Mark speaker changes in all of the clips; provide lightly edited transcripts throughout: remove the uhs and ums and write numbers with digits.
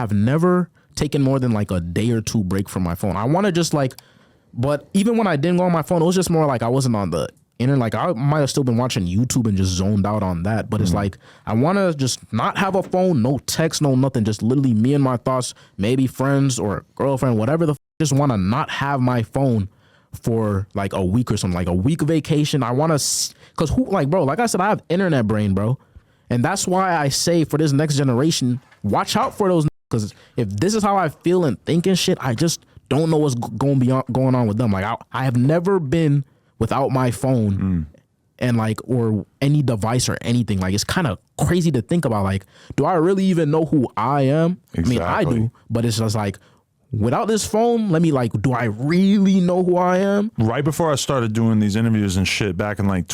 Speaker 1: have never taken more than like a day or two break from my phone. I want to just like, but even when I didn't go on my phone, it was just more like I wasn't on the internet. Like I might have still been watching YouTube and just zoned out on that. But it's like, I want to just not have a phone, no text, no nothing. Just literally me and my thoughts, maybe friends or girlfriend, whatever just want to not have my phone for like a week or something, like a week vacation. I want to, cause who, like, bro, like I said, I have internet brain, bro. And that's why I say for this next generation, watch out for those. Cause if this is how I feel and think and shit, I just don't know what's going on with them. Like I have never been without my phone and like, or any device or anything. Like it's kind of crazy to think about. Like, do I really even know who I am?
Speaker 2: Exactly.
Speaker 1: I mean, I do, but it's just like, without this phone, let me like, do I really know who I am?
Speaker 2: Right before I started doing these interviews and shit back in like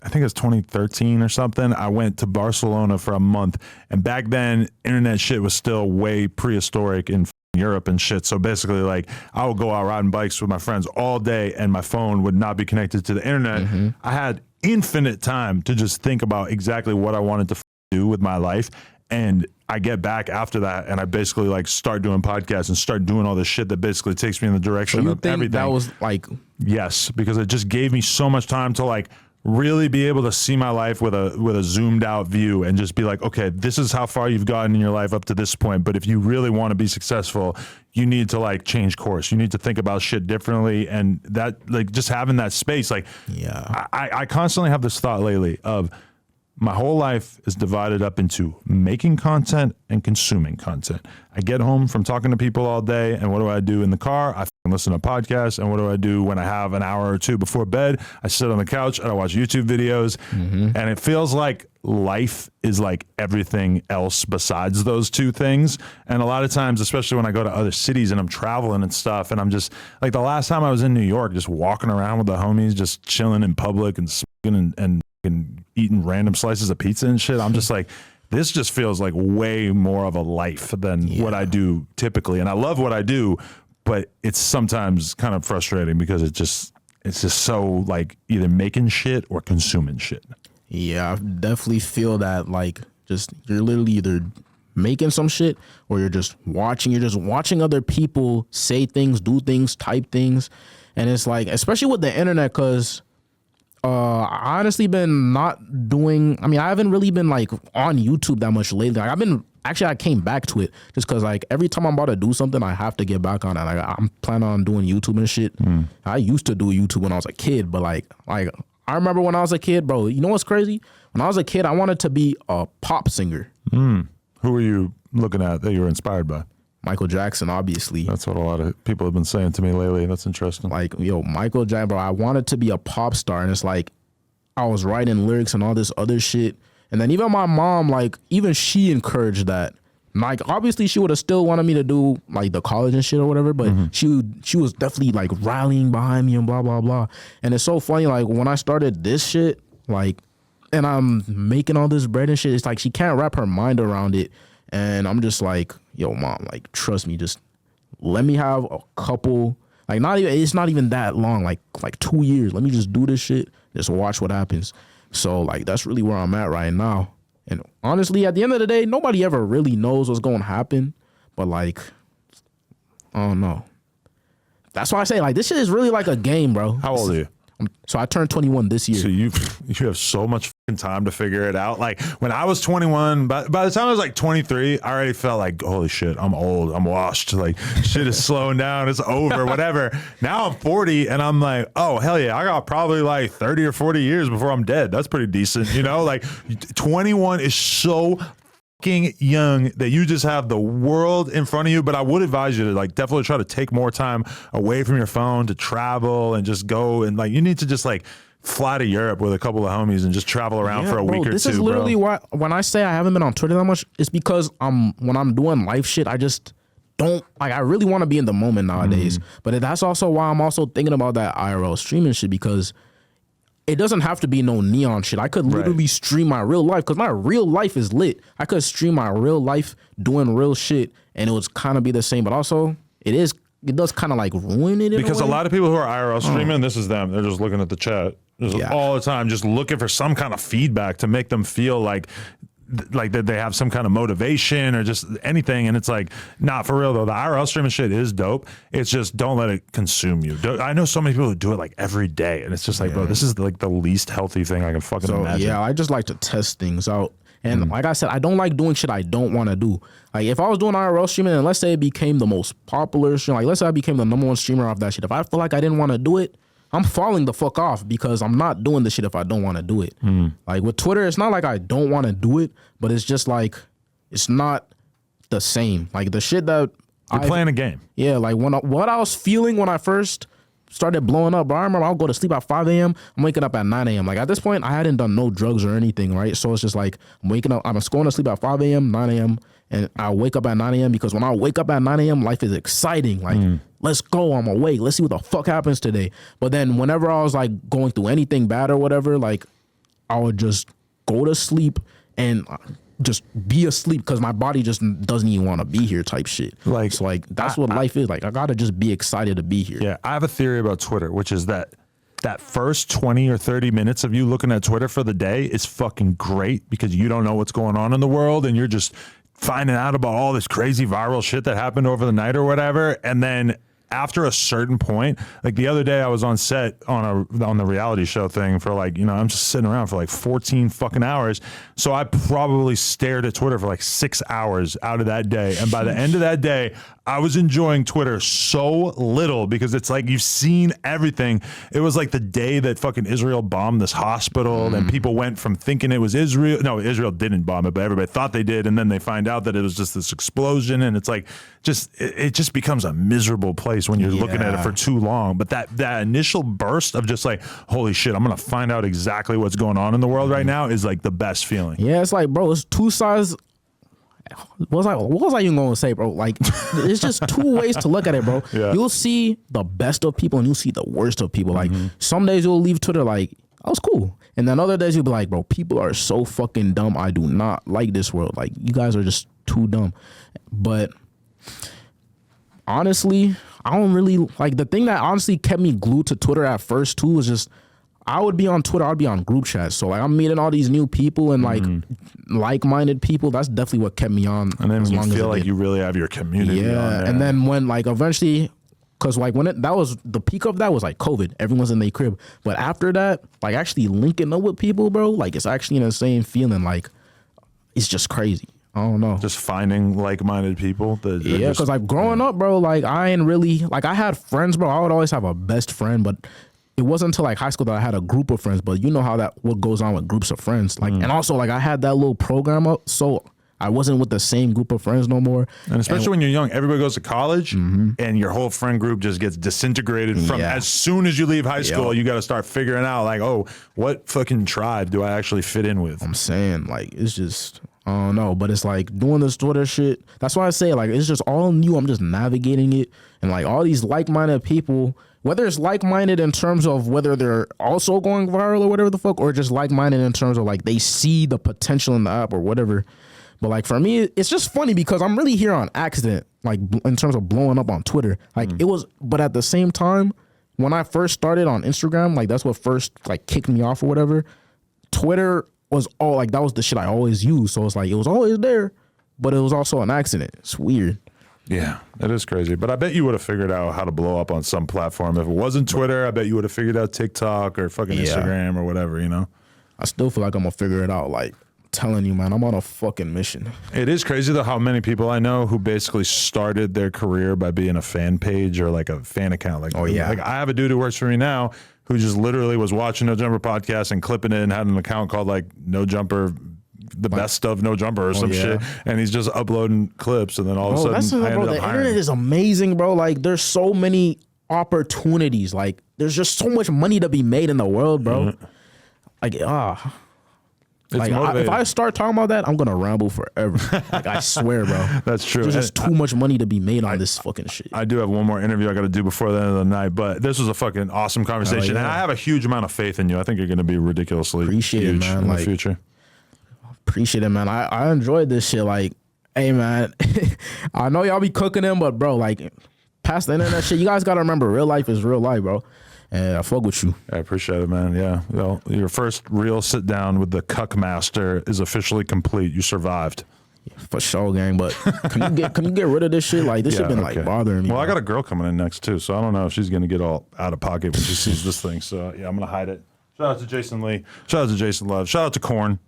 Speaker 2: I think it was 2013 or something, I went to Barcelona for a month. And back then, internet shit was still way prehistoric in Europe and shit. So basically, like, I would go out riding bikes with my friends all day and my phone would not be connected to the internet. I had infinite time to just think about exactly what I wanted to do with my life. And I get back after that and I basically like start doing podcasts and start doing all this shit that basically takes me in the direction of everything.
Speaker 1: That was like,
Speaker 2: yes, because it just gave me so much time to like really be able to see my life with a zoomed out view and just be like, okay, this is how far you've gotten in your life up to this point. But if you really want to be successful, you need to like change course. You need to think about shit differently. And that, like, just having that space, like,
Speaker 1: yeah,
Speaker 2: I constantly have this thought lately of my whole life is divided up into making content and consuming content. I get home from talking to people all day, and what do I do in the car? I listen to podcasts. And what do I do when I have an hour or two before bed? I sit on the couch and I watch YouTube videos. And it feels like life is like everything else besides those two things. And a lot of times, especially when I go to other cities and I'm traveling and stuff, and I'm just like, the last time I was in New York, just walking around with the homies, just chilling in public and smoking and eating random slices of pizza and shit. I'm just like, this just feels like way more of a life than what I do typically. And I love what I do, but it's sometimes kind of frustrating because it's just so like either making shit or consuming shit.
Speaker 1: Yeah, I definitely feel that, like, just you're literally either making some shit or you're just watching other people say things, do things, type things. And it's like, especially with the internet, because I honestly been not doing, I mean, I haven't really been like on YouTube that much lately. Like, I came back to it just because like every time I'm about to do something, I have to get back on it. Like I'm planning on doing YouTube and shit. I used to do YouTube when I was a kid, but like I remember when I was a kid, bro, you know what's crazy? When I was a kid, I wanted to be a pop singer.
Speaker 2: Who were you looking at that you were inspired by?
Speaker 1: Michael Jackson, obviously.
Speaker 2: That's what a lot of people have been saying to me lately. That's interesting.
Speaker 1: Like, yo, Michael Jackson, bro, I wanted to be a pop star. And it's like, I was writing lyrics and all this other shit. And then even my mom, like, even she encouraged that. Like, obviously, she would have still wanted me to do, like, the college and shit or whatever. But she was definitely, like, rallying behind me and blah, blah, blah. And it's so funny, like, when I started this shit, like, and I'm making all this bread and shit, it's like she can't wrap her mind around it. And I'm just like, yo, mom, like, trust me, just let me have a couple, like, it's not even that long, like 2 years. Let me just do this shit, just watch what happens. So, like, that's really where I'm at right now. And honestly, at the end of the day, nobody ever really knows what's going to happen. But, like, I don't know. That's why I say, like, this shit is really like a game, bro.
Speaker 2: How old are you?
Speaker 1: So I turned 21 this year.
Speaker 2: So you have so much fucking time to figure it out. Like when I was 21, by the time I was like 23, I already felt like, holy shit, I'm old, I'm washed. Like shit is slowing down, it's over, whatever. Now I'm 40 and I'm like, oh hell yeah, I got probably like 30 or 40 years before I'm dead. That's pretty decent, you know? Like 21 is so young that you just have the world in front of you. But I would advise you to like definitely try to take more time away from your phone to travel and just go, and like you need to just like fly to Europe with a couple of homies and just travel around for a week or two.
Speaker 1: This is literally why when I say I haven't been on Twitter that much, it's because when I'm doing life shit, I just don't like, I really want to be in the moment nowadays. But that's also why I'm also thinking about that IRL streaming shit, because it doesn't have to be no neon shit. I could literally stream my real life, because my real life is lit. I could stream my real life doing real shit and it would kind of be the same, but also it does kind of like ruin it.
Speaker 2: Because a lot of people who are IRL streaming, this is them. They're just looking at the chat all the time, just looking for some kind of feedback to make them feel like like that they have some kind of motivation or just anything. And it's like, not for real though. The IRL streaming shit is dope. It's just don't let it consume you. I know so many people who do it like every day, and it's just like, bro, this is like the least healthy thing I can fucking imagine.
Speaker 1: Yeah, I just like to test things out. And like I said, I don't like doing shit I don't want to do. Like if I was doing IRL streaming and let's say it became the most popular stream, like let's say I became the #1 streamer off that shit. If I feel like I didn't want to do it, I'm falling the fuck off because I'm not doing the shit if I don't want to do it. Like with Twitter, it's not like I don't want to do it, but it's just like, it's not the same. Like the shit that
Speaker 2: You're playing a game.
Speaker 1: Yeah, like what I was feeling when I first started blowing up, bro. I remember I'll go to sleep at 5 a.m. I'm waking up at 9 a.m. Like at this point, I hadn't done no drugs or anything, right? So it's just like I'm waking up, I'm going to sleep at 5 a.m., 9 a.m., and I wake up at 9 a.m. because when I wake up at 9 a.m., life is exciting. Like, let's go, I'm awake. Let's see what the fuck happens today. But then whenever I was like going through anything bad or whatever, like I would just go to sleep and just be asleep because my body just doesn't even want to be here type shit. Like, so like that's what life is. Like I gotta just be excited to be here.
Speaker 2: Yeah, I have a theory about Twitter, which is that first 20 or 30 minutes of you looking at Twitter for the day is fucking great because you don't know what's going on in the world and you're just finding out about all this crazy viral shit that happened over the night or whatever. And then after a certain point, like the other day I was on set on the reality show thing for like, you know, I'm just sitting around for like 14 fucking hours. So I probably stared at Twitter for like 6 hours out of that day. And by the end of that day, I was enjoying Twitter so little because it's like you've seen everything. It was like the day that fucking Israel bombed this hospital and people went from thinking it was Israel. No, Israel didn't bomb it, but everybody thought they did. And then they find out that it was just this explosion. And it's like, it just becomes a miserable place when you're looking at it for too long. But that initial burst of just like, holy shit, I'm going to find out exactly what's going on in the world right now is like the best feeling.
Speaker 1: Yeah, it's like, bro, it's two sides. What was I even going to say, bro? Like, it's just two ways to look at it, bro.
Speaker 2: Yeah.
Speaker 1: You'll see the best of people and you'll see the worst of people. Like, some days you'll leave Twitter like, that was cool. And then other days you'll be like, bro, people are so fucking dumb. I do not like this world. Like, you guys are just too dumb. But honestly, I don't really, like, the thing that honestly kept me glued to Twitter at first, too, was just, I would be on Twitter, I'd be on group chats. So like I'm meeting all these new people and like-minded people. That's definitely what kept me on.
Speaker 2: And then you feel like you really have your community on there.
Speaker 1: And then when like eventually, because like when that was the peak of that was like COVID. Everyone's in their crib. But after that, like actually linking up with people, bro, like it's actually an insane feeling. Like it's just crazy. I don't know.
Speaker 2: Just finding like-minded people.
Speaker 1: Yeah, because like growing up, bro, like I ain't really, like I had friends, bro. I would always have a best friend, but it wasn't until like high school that I had a group of friends. But you know how what goes on with groups of friends. Like, and also like I had that little program up, so I wasn't with the same group of friends no more.
Speaker 2: And especially when you're young, everybody goes to college and your whole friend group just gets disintegrated from as soon as you leave high school. You got to start figuring out like, oh, what fucking tribe do I actually fit in with?
Speaker 1: I'm saying like, it's just, I don't know, but it's like doing this Twitter shit. That's why I say like, it's just all new. I'm just navigating it. And like all these like-minded people, whether it's like-minded in terms of whether they're also going viral or whatever the fuck, or just like-minded in terms of like they see the potential in the app or whatever. But like for me, it's just funny because I'm really here on accident, like in terms of blowing up on Twitter. Like it was, but at the same time, when I first started on Instagram, like that's what first like kicked me off or whatever. Twitter was all like, that was the shit I always used. So it's like, it was always there, but it was also an accident. It's weird.
Speaker 2: Yeah, that is crazy. But I bet you would have figured out how to blow up on some platform. If it wasn't Twitter, I bet you would have figured out TikTok or fucking Instagram or whatever, you know?
Speaker 1: I still feel like I'm going to figure it out. Like, telling you, man, I'm on a fucking mission.
Speaker 2: It is crazy, though, how many people I know who basically started their career by being a fan page or like a fan account. Like, like I have a dude who works for me now who just literally was watching No Jumper podcast and clipping it and had an account called like No Jumper, the best of No Jumper or some shit, and he's just uploading clips, and then all of a sudden
Speaker 1: the internet is amazing, bro. Like there's so many opportunities. Like there's just so much money to be made in the world, bro. Like if I start talking about that, I'm gonna ramble forever. Like I swear, bro.
Speaker 2: That's true.
Speaker 1: There's just too much money to be made on this fucking shit.
Speaker 2: I do have one more interview I got to do before the end of the night, but this was a fucking awesome conversation, and I have a huge amount of faith in you. I think you're gonna be ridiculously
Speaker 1: huge
Speaker 2: in the future.
Speaker 1: Appreciate it, man. I enjoyed this shit. Like, hey, man, I know y'all be cooking them, but bro, like, past the internet shit, you guys gotta remember, real life is real life, bro. And I fuck with you.
Speaker 2: I appreciate it, man. Yeah. Well, your first real sit down with the Cuck Master is officially complete. You survived.
Speaker 1: For sure, gang. But can you get rid of this shit? Like this shit been like bothering me.
Speaker 2: Well, I got a girl coming in next too, so I don't know if she's gonna get all out of pocket when she sees this thing. So yeah, I'm gonna hide it. Shout out to Jason Lee. Shout out to Jason Love. Shout out to Corn,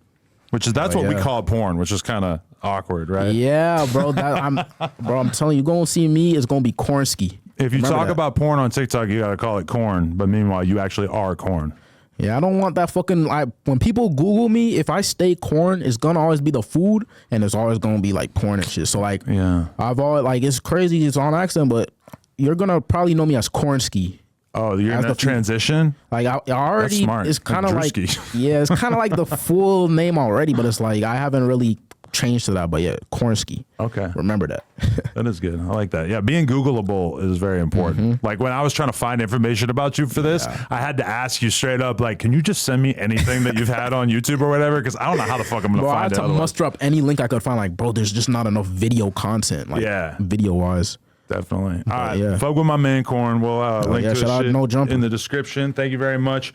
Speaker 2: that's what we call porn, which is kind of awkward, right?
Speaker 1: Yeah, bro. I'm telling you, gonna see me. It's gonna be Cornsky.
Speaker 2: If you talk about porn on TikTok, you gotta call it corn. But meanwhile, you actually are corn.
Speaker 1: Yeah, I don't want that fucking when people Google me, if I stay corn, it's gonna always be the food and it's always gonna be like porn and shit. So like I've always like it's crazy, it's on accident, but you're gonna probably know me as Cornsky.
Speaker 2: Oh, you're in that transition?
Speaker 1: Like I already
Speaker 2: That's smart.
Speaker 1: It's kinda like
Speaker 2: Drewski.
Speaker 1: it's kinda like the full name already, but it's like I haven't really changed to that, but yeah, Cornsky.
Speaker 2: Okay.
Speaker 1: Remember that.
Speaker 2: That is good. I like that. Yeah, being Googleable is very important. Like when I was trying to find information about you for this, I had to ask you straight up, like, can you just send me anything that you've had on YouTube or whatever? Because I don't know how the fuck I'm going to find it.
Speaker 1: I had to muster up any link I could find. Like, bro, there's just not enough video content. Like, video-wise.
Speaker 2: Definitely. All right. Fuck with my man Corn. We'll link to his shit in the description. Thank you very much.